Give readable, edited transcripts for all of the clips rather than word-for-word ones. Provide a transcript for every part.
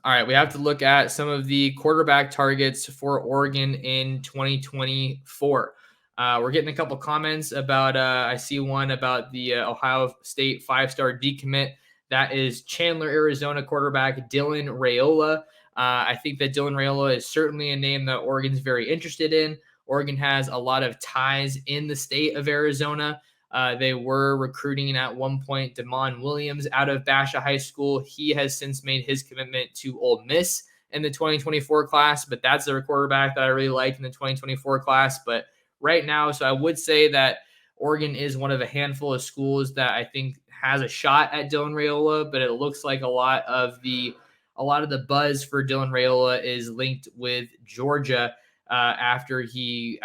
All right, we have to look at some of the quarterback targets for Oregon in 2024. We're getting a couple comments about, I see one about the Ohio State five-star decommit. That is Chandler, Arizona quarterback Dylan Raiola. I think that Dylan Raiola is certainly a name that Oregon's very interested in. Oregon has a lot of ties in the state of Arizona. They were recruiting at one point Damon Williams out of Basha High School. He has since made his commitment to Ole Miss in the 2024 class, but that's a quarterback that I really like in the 2024 class. But right now, so I would say that Oregon is one of a handful of schools that I think has a shot at Dylan Raiola, but it looks like a lot of the buzz for Dylan Raiola is linked with Georgia. After he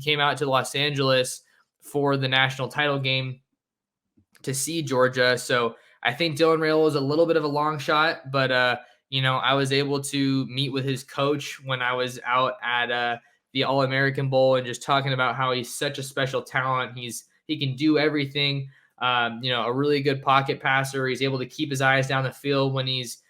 came out to Los Angeles for the national title game to see Georgia. So I think Dylan Raiola is a little bit of a long shot, but I was able to meet with his coach when I was out at the All-American Bowl and just talking about how he's such a special talent. He can do everything. A really good pocket passer. He's able to keep his eyes down the field when he's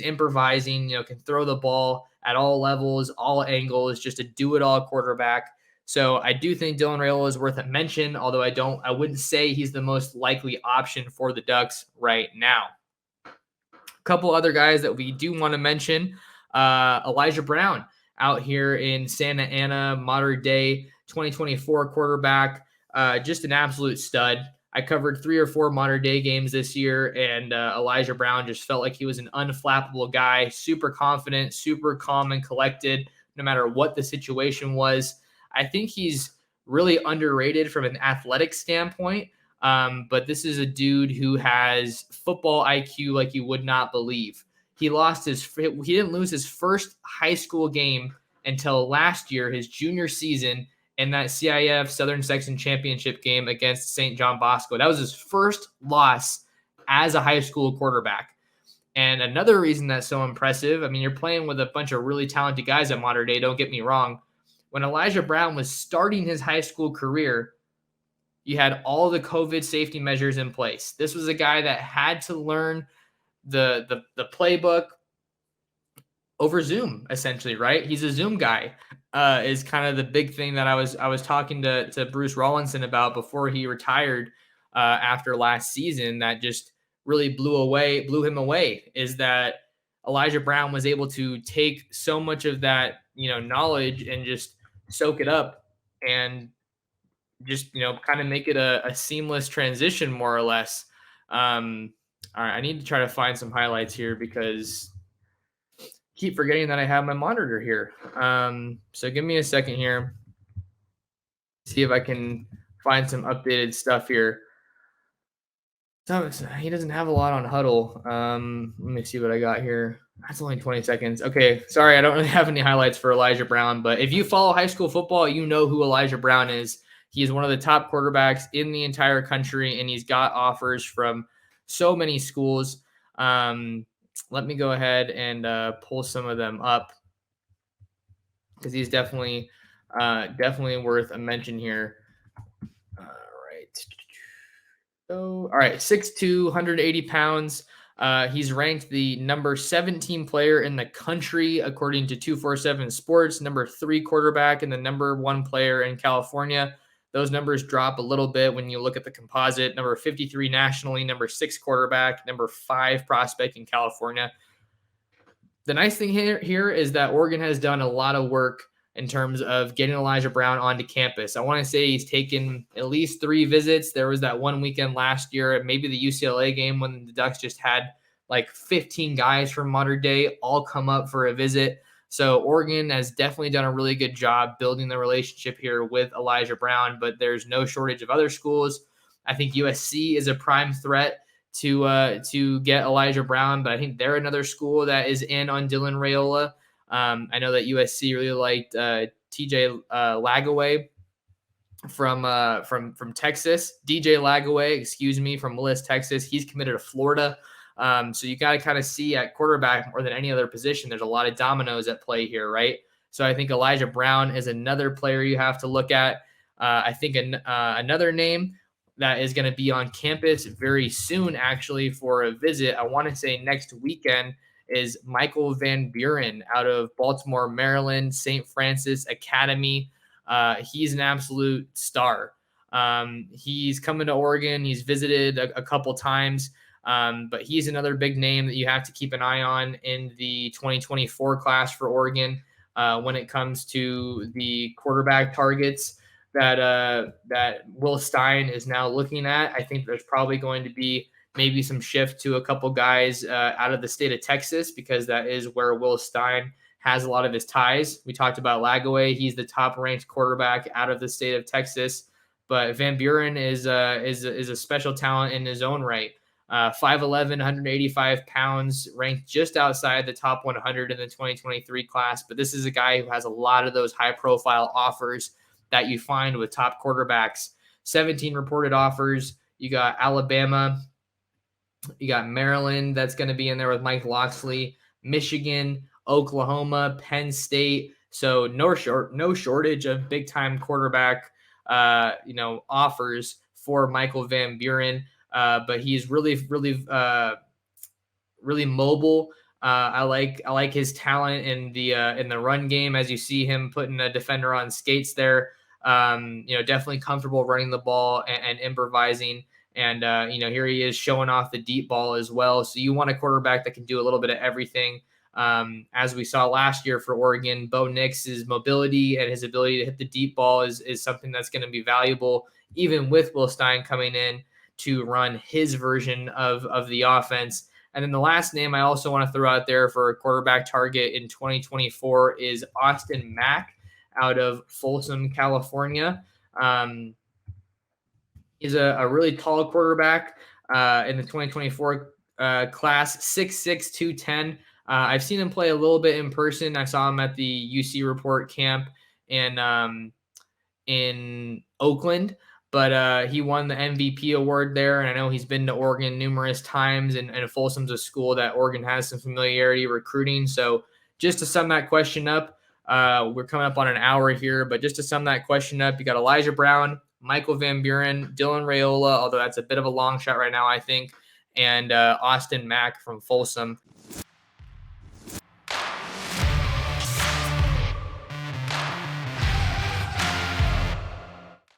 improvising. Can throw the ball at all levels, all angles. Just a do-it-all quarterback. So I do think Dylan Raiola is worth a mention, although I wouldn't say he's the most likely option for the Ducks right now. A couple other guys that we do want to mention, Elijah Brown out here in Santa Ana, modern day 2024 quarterback, just an absolute stud. I covered 3 or 4 modern day games this year, and Elijah Brown just felt like he was an unflappable guy, super confident, super calm and collected, no matter what the situation was. I think he's really underrated from an athletic standpoint, but this is a dude who has football IQ like you would not believe. He didn't lose his first high school game until last year, his junior season, in that CIF Southern Section Championship game against St. John Bosco. That was his first loss as a high school quarterback. And another reason that's so impressive, I mean, you're playing with a bunch of really talented guys at modern day, don't get me wrong. When Elijah Brown was starting his high school career, you had all the COVID safety measures in place. This was a guy that had to learn the playbook over Zoom, essentially, right? He's a Zoom guy, is kind of the big thing that I was talking to Bruce Rawlinson about before he retired after last season. That just really blew him away, is that Elijah Brown was able to take so much of that, knowledge and just soak it up and just, kind of make it a seamless transition, more or less. All right, I need to try to find some highlights here because I keep forgetting that I have my monitor here. So give me a second here. See if I can find some updated stuff here. So he doesn't have a lot on Huddle. Let me see what I got here. That's only 20 seconds. Okay, sorry, I don't really have any highlights for Elijah Brown, but if you follow high school football, you know who Elijah Brown is. He is one of the top quarterbacks in the entire country, and he's got offers from so many schools. Let me go ahead and pull some of them up because he's definitely worth a mention here. All right. So, all right, 6'2", 180 pounds. He's ranked the number 17 player in the country, according to 247 Sports, number 3 quarterback, and the number 1 player in California. Those numbers drop a little bit when you look at the composite. Number 53 nationally, number 6 quarterback, number 5 prospect in California. The nice thing here is that Oregon has done a lot of work in terms of getting Elijah Brown onto campus. I want to say he's taken at least 3 visits. There was that one weekend last year, maybe the UCLA game, when the Ducks just had like 15 guys from modern day all come up for a visit. So Oregon has definitely done a really good job building the relationship here with Elijah Brown, but there's no shortage of other schools. I think USC is a prime threat to get Elijah Brown, but I think they're another school that is in on Dylan Raiola. I know that USC really liked TJ Lagaway from Texas. DJ Lagaway, from Willis, Texas. He's committed to Florida. So you got to kind of see at quarterback more than any other position, there's a lot of dominoes at play here, right? So I think Elijah Brown is another player you have to look at. I think another name that is going to be on campus very soon, actually, for a visit, I want to say next weekend, is Michael Van Buren out of Baltimore, Maryland, St. Francis Academy. He's an absolute star. He's coming to Oregon. He's visited a couple times, but he's another big name that you have to keep an eye on in the 2024 class for Oregon when it comes to the quarterback targets that Will Stein is now looking at. I think there's probably going to be maybe some shift to a couple guys out of the state of Texas, because that is where Will Stein has a lot of his ties. We talked about Lagaway. He's the top ranked quarterback out of the state of Texas, but Van Buren is a special talent in his own right. 5'11", 185 pounds, ranked just outside the top 100 in the 2023 class. But this is a guy who has a lot of those high profile offers that you find with top quarterbacks. 17 reported offers. You got Alabama. You got Maryland that's going to be in there with Mike Locksley, Michigan, Oklahoma, Penn State. So no shortage of big time quarterback, offers for Michael Van Buren. But he's really mobile. I like his talent in the run game, as you see him putting a defender on skates there. Definitely comfortable running the ball and improvising. And, here he is showing off the deep ball as well. So you want a quarterback that can do a little bit of everything. As we saw last year for Oregon, Bo Nix's mobility and his ability to hit the deep ball is something that's going to be valuable, even with Will Stein coming in to run his version of the offense. And then the last name I also want to throw out there for a quarterback target in 2024 is Austin Mack out of Folsom, California. He's a really tall quarterback in the 2024 class, 6'6", 210. I've seen him play a little bit in person. I saw him at the UC Report camp in Oakland, but he won the MVP award there. And I know he's been to Oregon numerous times, and Folsom's a school that Oregon has some familiarity recruiting. So just to sum that question up, we're coming up on an hour here, but just to sum that question up, you got Elijah Brown, Michael Van Buren, Dylan Raiola, although that's a bit of a long shot right now, I think, and Austin Mack from Folsom.